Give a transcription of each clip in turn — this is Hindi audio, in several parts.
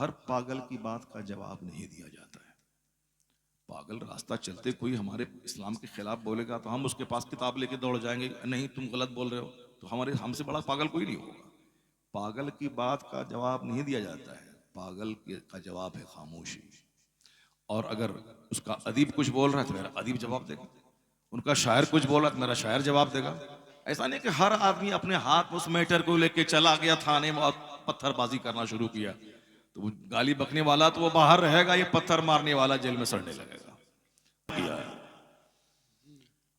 हर पागल की बात का जवाब नहीं दिया जाता है। पागल रास्ता चलते कोई हमारे इस्लाम के खिलाफ बोलेगा तो हम उसके पास किताब लेके दौड़ जाएंगे, नहीं तुम गलत बोल रहे हो, तो हमारे हमसे बड़ा पागल कोई नहीं होगा। पागल की बात का जवाब नहीं दिया जाता है, का जवाब है खामोशी। और अगर उसका अदीब कुछ बोल रहा है तो मेरा अदीब जवाब देगा, उनका शायर कुछ बोल रहा है तो मेरा शायर जवाब देगा। ऐसा नहीं कि हर आदमी अपने हाथ में उस मैटर को लेके चला गया थाने में और पत्थरबाजी करना शुरू किया, तो वो गाली बकने वाला तो वो बाहर रहेगा, ये पत्थर मारने वाला जेल में सड़ने लगेगा।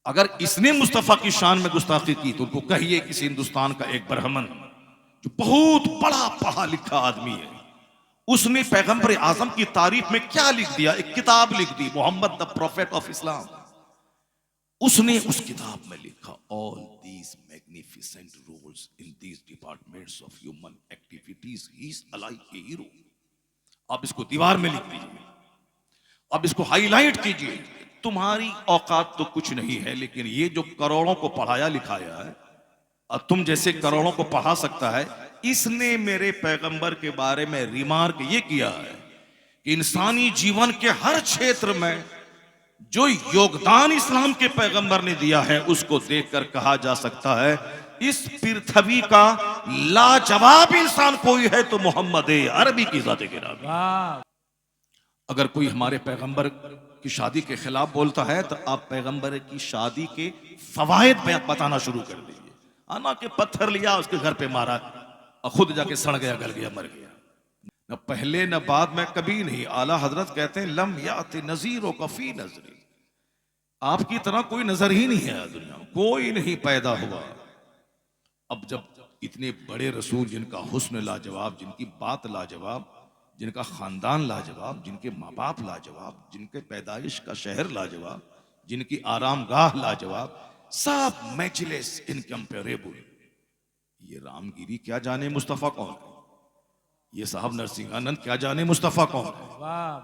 अगर इसने मुस्तफा की शान में गुस्ताखी की तो उनको कहिए किसी हिंदुस्तान का एक ब्राह्मण जो बहुत बड़ा पढ़ा लिखा आदमी है, उसने पैगंबर आजम की तारीफ में क्या लिख दिया, एक किताब लिख दी, Muhammad the prophet of Islam. उसने उस किताब में लिखा, all these magnificent roles in these departments of human activities he is like a hero. आप इसको दीवार में लिख दीजिए, अब इसको हाईलाइट कीजिए। तुम्हारी औकात तो कुछ नहीं है, लेकिन ये जो करोड़ों को पढ़ाया लिखाया है और तुम जैसे करोड़ों को पढ़ा सकता है, इसने मेरे पैगंबर के बारे में रिमार्क ये किया है कि इंसानी जीवन के हर क्षेत्र में जो योगदान इस्लाम के पैगंबर ने दिया है उसको देखकर कहा जा सकता है इस पृथ्वी का लाजवाब इंसान कोई है तो मोहम्मद अरबी की जाते गिरामी। अगर कोई हमारे पैगंबर की शादी के खिलाफ बोलता है तो आप पैगंबर की शादी के फवायद बताना शुरू कर दीजिए। आना के पत्थर लिया, उसके घर पे मारा और खुद जाके सड़ गया, गल गया, मर गया। न पहले न बाद में, कभी नहीं। आला हजरत कहते हैं लम याति नजीरो कफी नजरी, आपकी तरह कोई नजर ही नहीं है दुनिया में, कोई नहीं पैदा हुआ। अब जब इतने बड़े रसूल जिनका हुस्न लाजवाब, जिनकी बात लाजवाब, जिनका खानदान लाजवाब, जिनके माँ बाप लाजवाब, जिनके पैदाइश का शहर लाजवाब, जिनकी आरामगाह लाजवाब, सब मैचलेस, इनकम्पेरेबल, ये रामगिरी क्या जाने मुस्तफा कौन है, ये साहब नरसिंहानंद क्या जाने मुस्तफा कौन है,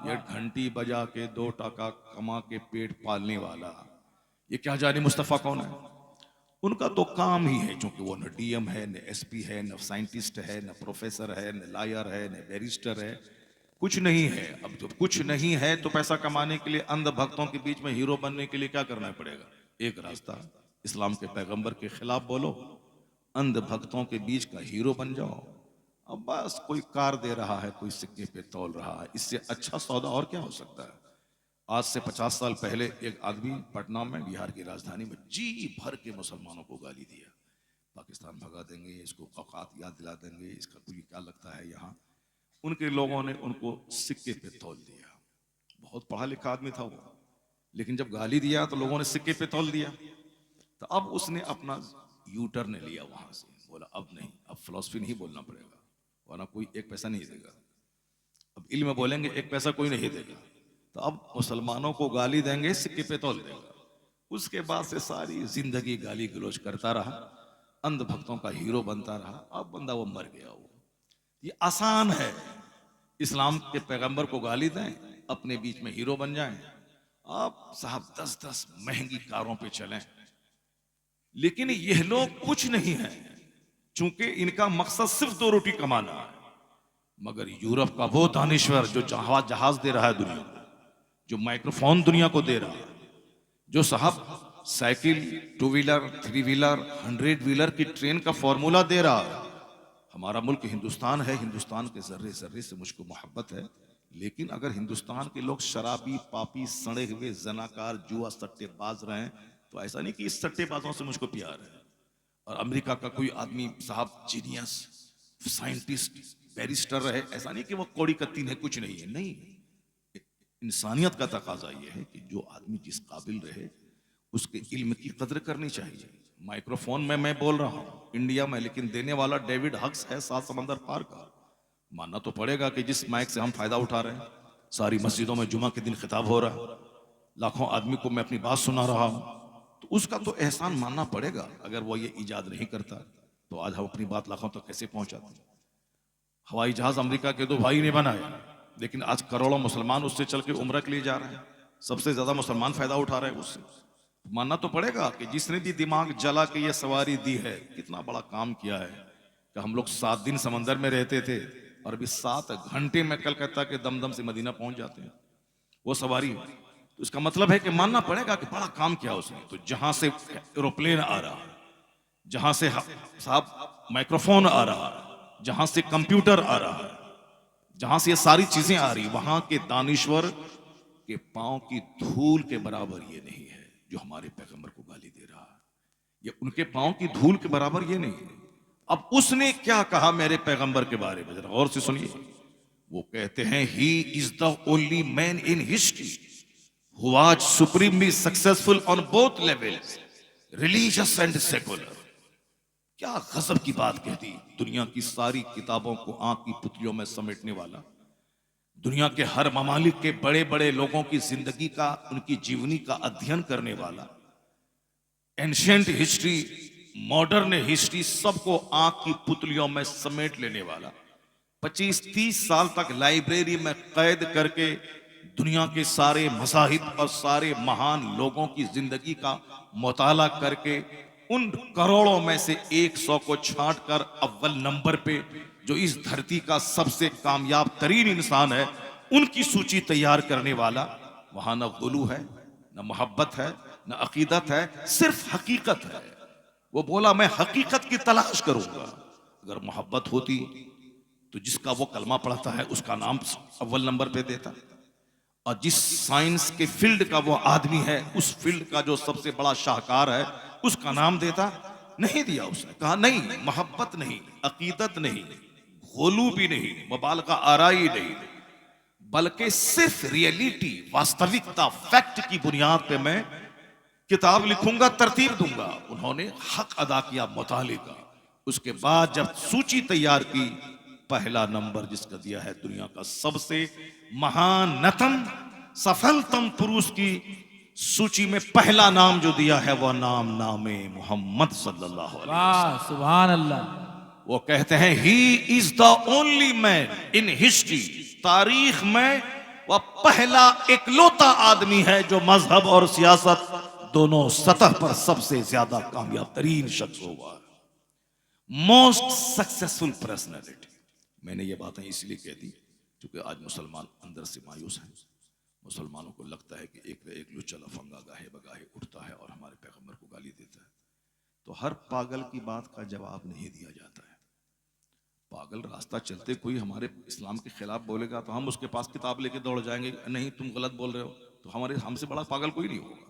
ये घंटी बजा के 2 टका कमा के पेट पालने वाला, ये क्या जाने मुस्तफा कौन है। उनका तो काम ही है, क्योंकि वो न डीएम है, न एसपी है, न साइंटिस्ट है, न प्रोफेसर है, न लॉयर है, न बैरिस्टर है, कुछ नहीं है। अब जब कुछ नहीं है तो पैसा कमाने के लिए अंध भक्तों के बीच में हीरो बनने के लिए क्या करना पड़ेगा, एक रास्ता, इस्लाम के पैगंबर के खिलाफ बोलो, अंध भक्तों के बीच का हीरो बन जाओ। अब बस कोई कार दे रहा है, कोई सिक्के पे तौल रहा है, इससे अच्छा सौदा और क्या हो सकता है। आज से 50 साल पहले एक आदमी पटना में, बिहार की राजधानी में, जी भर के मुसलमानों को गाली दिया, पाकिस्तान भगा देंगे, इसको औकात याद दिला देंगे, इसका कोई क्या लगता है यहाँ। उनके लोगों ने उनको सिक्के पे तौल दिया। बहुत पढ़ा लिखा आदमी था वो, लेकिन जब गाली दिया तो लोगों ने सिक्के पे तौल दिया। तो अब उसने अपना यूटर्न लिया वहां से, बोला अब नहीं, अब फिलॉसफी नहीं बोलना पड़ेगा, वरना कोई एक पैसा नहीं देगा। अब इल्म बोलेंगे एक पैसा कोई नहीं देगा, तो अब मुसलमानों को गाली देंगे, सिक्के पे तौल देगा। उसके बाद से सारी जिंदगी गाली गलौज करता रहा, अंध भक्तों का हीरो बनता रहा। अब बंदा वो मर गया। वो ये आसान है, इस्लाम के पैगंबर को गाली दें, अपने बीच में हीरो बन जाएं। आप साहब 10-10 महंगी कारों पे चलें, लेकिन यह लोग कुछ नहीं है, चूंकि इनका मकसद सिर्फ 2 रोटी कमाना है। मगर यूरोप का वो दानिश्वर जो जहाज दे रहा है दुनिया को, जो माइक्रोफोन दुनिया को दे रहा है, जो साहब साइकिल, 2 व्हीलर, 3 व्हीलर, 100 व्हीलर की ट्रेन का फॉर्मूला दे रहा है। हमारा मुल्क हिंदुस्तान है, हिंदुस्तान के जर्रे जर्रे से मुझको मोहब्बत है, लेकिन अगर हिंदुस्तान के लोग शराबी, पापी, सड़े हुए, जनाकार, जुआ सट्टेबाज रहे हैं, तो ऐसा नहीं कि इस सट्टेबाजों से मुझको प्यार है। और अमेरिका का कोई आदमी साहब जीनियस, साइंटिस्ट, बैरिस्टर रहे, ऐसा नहीं कि वो कौड़ी कत्तीन है, कुछ नहीं है, नहीं। इंसानियत का तकाजा यह है कि जो आदमी जिस काबिल रहे उसके इल्म की कदर करनी चाहिए। माइक्रोफोन में मैं बोल रहा हूँ इंडिया में, लेकिन देने वाला डेविड हक्स है 7 समंदर पार का। मानना तो पड़ेगा कि जिस माइक से हम फायदा उठा रहे हैं, सारी मस्जिदों में जुमा के दिन खिताब हो रहा है, लाखों आदमी को मैं अपनी बात सुना रहा हूँ, तो उसका तो एहसान मानना पड़ेगा। अगर वो ये ईजाद नहीं करता तो आज हम अपनी बात लाखों तक कैसे पहुंचाते। हवाई जहाज अमेरिका के 2 भाई ने बनाया, लेकिन आज करोड़ों मुसलमान उससे चल के उम्र के लिए जा रहे हैं, सबसे ज्यादा मुसलमान फायदा उठा रहे हैं उससे। मानना तो पड़ेगा कि जिसने भी दिमाग जला के ये सवारी दी है, कितना बड़ा काम किया है कि हम लोग 7 दिन समंदर में रहते थे और अभी 7 घंटे में कलकत्ता के दमदम से मदीना पहुंच जाते हैं वो सवारी। तो इसका मतलब है कि मानना पड़ेगा कि बड़ा काम किया उसने। तो जहां से एरोप्लेन आ रहा है, जहां से साहब माइक्रोफोन आ रहा है, जहां से कंप्यूटर आ रहा है, जहां से ये सारी चीजें आ रही, वहां के दानिश्वर के पांव की धूल के बराबर ये नहीं है जो हमारे पैगंबर को गाली दे रहा है। ये उनके पांव की धूल के बराबर ये नहीं है। अब उसने क्या कहा मेरे पैगंबर के बारे में, जरा गौर से सुनिए। वो कहते हैं he is the only man in history who was supremely successful on both levels, religious and secular। क्या गजब की बात कहती, दुनिया की सारी किताबों को आंख की पुतलियों में समेटने वाला, दुनिया के हर ममालिक के बड़े बड़े लोगों की जिंदगी का, उनकी जीवनी का अध्ययन करने वाला, एंशियंट हिस्ट्री, मॉडर्न हिस्ट्री, सबको आंख की पुतलियों में समेट लेने वाला, 25-30 साल तक लाइब्रेरी में कैद करके दुनिया के सारे मज़ाहिब और सारे महान लोगों की जिंदगी का मुताला करके उन करोड़ों में से 100 को छांट कर अव्वल नंबर पे जो इस धरती का सबसे कामयाब तरीन इंसान है, उनकी सूची तैयार करने वाला। वहां न गुलू है, न मोहब्बत है, न अकीदत है, सिर्फ हकीकत है। वो बोला मैं हकीकत की तलाश करूंगा। अगर मोहब्बत होती तो जिसका वो कलमा पढ़ता है उसका नाम अव्वल नंबर पे देता, और जिस साइंस के फील्ड का वो आदमी है उस फील्ड का जो सबसे बड़ा शाहकार है उसका नाम देता। नहीं दिया उसने, कहा नहीं, मोहब्बत नहीं, अकीदत नहीं, गोलू भी नहीं, मुबालगा आराई नहीं, बल्कि सिर्फ रियलिटी, वास्तविकता, फैक्ट की बुनियाद पे मैं किताब लिखूंगा, तरतीब दूंगा। उन्होंने हक अदा किया मुताले का। उसके बाद जब सूची तैयार की, पहला नंबर जिसका दिया है दुनिया का सबसे महानतम सफलतम पुरुष की सूची में पहला नाम जो दिया है वह नाम नामे मोहम्मद सल्लल्लाहु अलैहि वसल्लम। सुभान अल्लाह। वो कहते हैं he is the only man in history, तारीख में वह पहला इकलौता आदमी है जो मजहब और सियासत दोनों सतह पर सबसे ज्यादा कामयाब तरीन शख्स होगा, मोस्ट सक्सेसफुल पर्सनैलिटी। मैंने ये बातें इसलिए कह दी क्योंकि आज मुसलमान अंदर से मायूस हैं। मुसलमानों को लगता है कि एक लुच्चा लफंगा गाहे बगाहे उठता है और हमारे पैगंबर को गाली देता है। तो हर पागल की बात का जवाब नहीं दिया जाता है। पागल रास्ता चलते कोई हमारे इस्लाम के खिलाफ बोलेगा तो हम उसके पास किताब लेके दौड़ जाएंगे, नहीं तुम गलत बोल रहे हो, तो हमसे बड़ा पागल कोई नहीं होगा।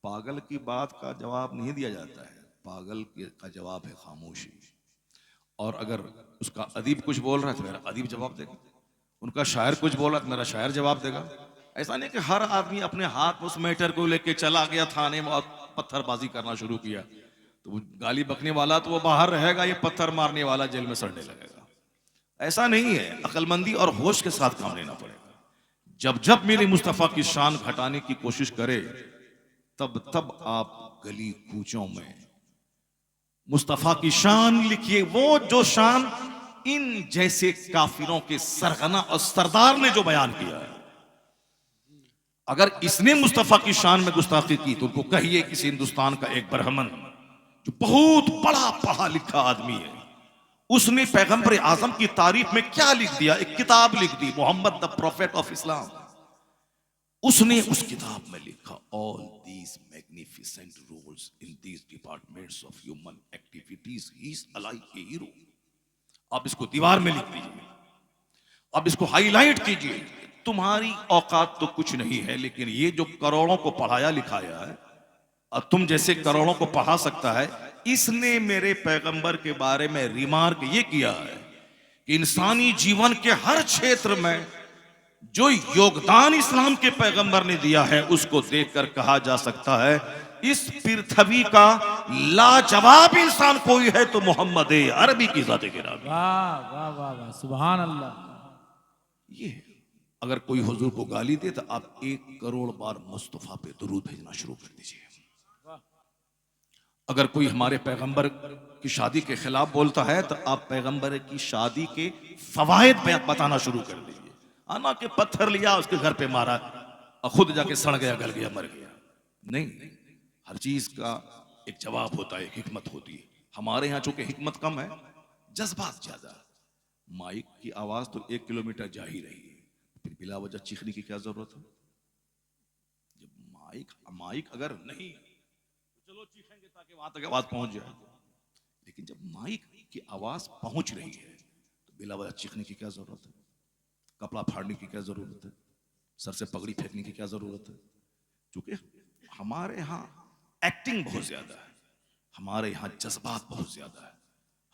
पागल की बात का जवाब नहीं दिया जाता है, पागल का जवाब है खामोशी। और अगर उसका अदीब कुछ बोल रहा है तो मेरा अदीब जवाब देगा, उनका शायर कुछ बोल रहा है तो मेरा शायर जवाब देगा। ऐसा नहीं कि हर आदमी अपने हाथ में उस मैटर को लेके चला गया थाने में और पत्थरबाजी करना शुरू किया, तो वो गाली बकने वाला तो वो बाहर रहेगा, ये पत्थर मारने वाला जेल में सड़ने लगेगा। ऐसा नहीं है, अक्लमंदी और होश के साथ काम लेना पड़ेगा। जब जब मेरे मुस्तफा की शान घटाने की कोशिश करे तब तब आप गली कूचों में मुस्तफा की शान लिखिए, वो जो शान इन जैसे काफिरों के सरगना और सरदार ने जो बयान किया है। अगर इसने मुस्तफा की शान में गुस्ताखी की तो उनको कहिए किसी हिंदुस्तान का एक ब्राह्मण जो बहुत बड़ा पढ़ा लिखा आदमी है, उसने पैगंबर आजम की तारीफ में क्या लिख दिया, एक किताब लिख दी, Muhammad the prophet of Islam. उसने उस किताब में लिखा all these magnificent roles in these departments of human activities he is like a hero. आप इसको दीवार में लिख दीजिए, अब इसको हाईलाइट कीजिए। तुम्हारी औकात तो कुछ नहीं है, लेकिन ये जो करोड़ों को पढ़ाया लिखाया है और तुम जैसे करोड़ों को पढ़ा सकता है, इसने मेरे पैगंबर के बारे में रिमार्क ये किया है कि इंसानी जीवन के हर क्षेत्र में जो योगदान इस्लाम के पैगंबर ने दिया है उसको देखकर कहा जा सकता है इस पृथ्वी का लाजवाब इंसान कोई है तो मोहम्मद अरबी की जाते गिरामी। वाह वाह वाह वाह, सुभान अल्लाह। ये अगर कोई हुजूर को गाली दे तो आप 1 करोड़ बार मुस्तफा पे दुरूद भेजना शुरू कर दीजिए। अगर कोई हमारे पैगंबर की शादी के खिलाफ बोलता है तो आप पैगंबर की शादी के फवायद बताना शुरू कर दीजिए। आना के पत्थर लिया उसके घर पे मारा और खुद जाके सड़ गया, गल गया, मर गया। नहीं, हर चीज का एक जवाब होता है, एक हिकमत होती है। हमारे यहाँ चूंकि हिकमत कम है, जज्बात ज्यादा। माइक की आवाज तो 1 किलोमीटर जा ही रही है, फिर बिला वजह चीखने की क्या जरूरत है? जब माइक माइक अगर नहीं तो चलो चीखेंगे ताकि वहां तक आवाज पहुंच जाए, लेकिन जब माइक की आवाज पहुंच रही है तो बिला वजह चीखने की क्या जरूरत है? कपड़ा फाड़ने की क्या जरूरत है? सर से पगड़ी फेंकने की क्या जरूरत है? क्योंकि हमारे यहाँ एक्टिंग बहुत ज्यादा है, हमारे यहाँ जज्बात बहुत ज्यादा है,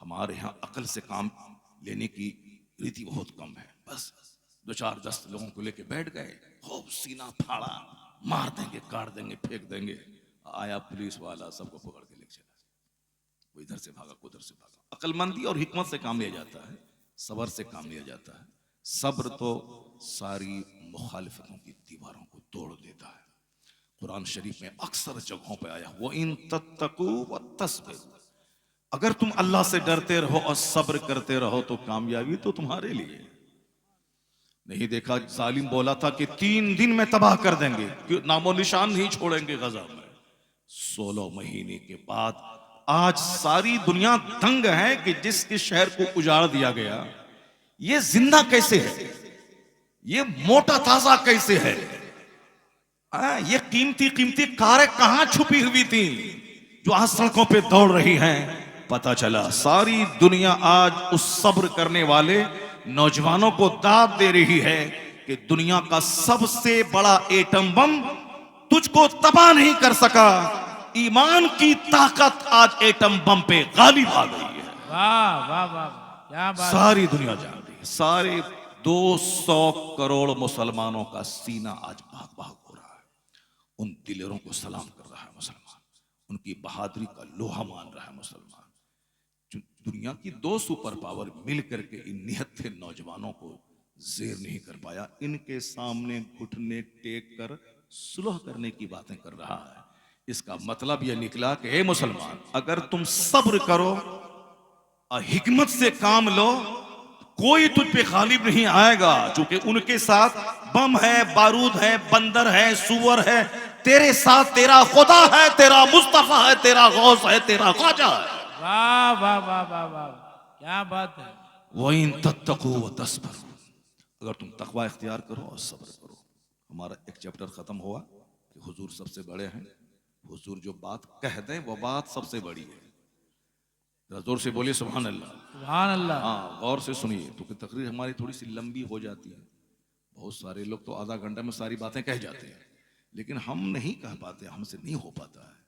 हमारे यहाँ अकल से काम लेने की रीति बहुत कम है। बस 2 4 10 लोगों को लेके बैठ गए, खूब सीना फाड़ा, मार देंगे, काट देंगे, फेंक देंगे। आया पुलिस वाला, सबको पकड़ के ले चला, वो इधर से भागा, उधर से भागा। अकलमंदी और हिकमत से काम लिया जाता है, सब्र से काम लिया जाता है। सब्र तो सारी मुखालिफतों की दीवारों को तोड़ देता है। कुरान शरीफ में अक्सर जगहों पे आया, वो इन तत्तकू व तस्बिरू, अगर तुम अल्लाह से डरते रहो और सब्र करते रहो तो कामयाबी तो तुम्हारे लिए। नहीं देखा जालिम बोला था कि 3 दिन में तबाह कर देंगे, कि नामो निशान नहीं छोड़ेंगे गजा में। 16 महीने के बाद आज सारी दुनिया दंग है कि जिसके शहर को उजाड़ दिया गया, ये जिंदा कैसे है, ये मोटा ताजा कैसे है, ये कीमती कीमती कारें कहां छुपी हुई थी जो आज सड़कों पे दौड़ रही हैं। पता चला सारी दुनिया आज उस सब्र करने वाले नौजवानों को दाद दे रही है कि दुनिया का सबसे बड़ा एटम बम तुझको तबाह नहीं कर सका, ईमान की ताकत आज एटम बम पे गालिब आ गई है। वाह वाह वाह, क्या बात। सारी दुनिया जान रही है, सारे 200 करोड़ मुसलमानों का सीना आज भाग भाग हो रहा है। उन दिलेरों को सलाम कर रहा है मुसलमान, उनकी बहादुरी का लोहा मान रहा है मुसलमान। दुनिया की 2 सुपर पावर मिलकर के इन निहत्थे नौजवानों को जेर नहीं कर पाया, इनके सामने घुटने टेक कर सुलह करने की बातें कर रहा है। इसका मतलब यह निकला कि हे मुसलमान, अगर तुम सब्र करो और हिकमत से काम लो, कोई तुझ पे गालिब नहीं आएगा, क्योंकि उनके साथ बम है, बारूद है, बंदर है, सुअर है, तेरे साथ तेरा खुदा है, तेरा मुस्तफा है, तेरा गौस है, तेरा ख्वाजा है। वाह वाह वाह वाह वाह, क्या बात है। वो इन तत्तकू व तस्बरू, अगर तुम तकवा इख्तियार करो और सब्र करो। हमारा एक चैप्टर खत्म हुआ कि हुजूर सबसे बड़े हैं, हुजूर जो बात कह दें वो बात सबसे बड़ी है। जरा जोर से बोलिए सुभान अल्लाह। सुभान अल्लाह। हाँ, गौर से सुनिए, क्योंकि तकरीर हमारी थोड़ी सी लंबी हो जाती है। बहुत सारे लोग तो आधा घंटा में सारी बातें कह जाते हैं, लेकिन हम नहीं कह पाते, हमसे नहीं हो पाता है।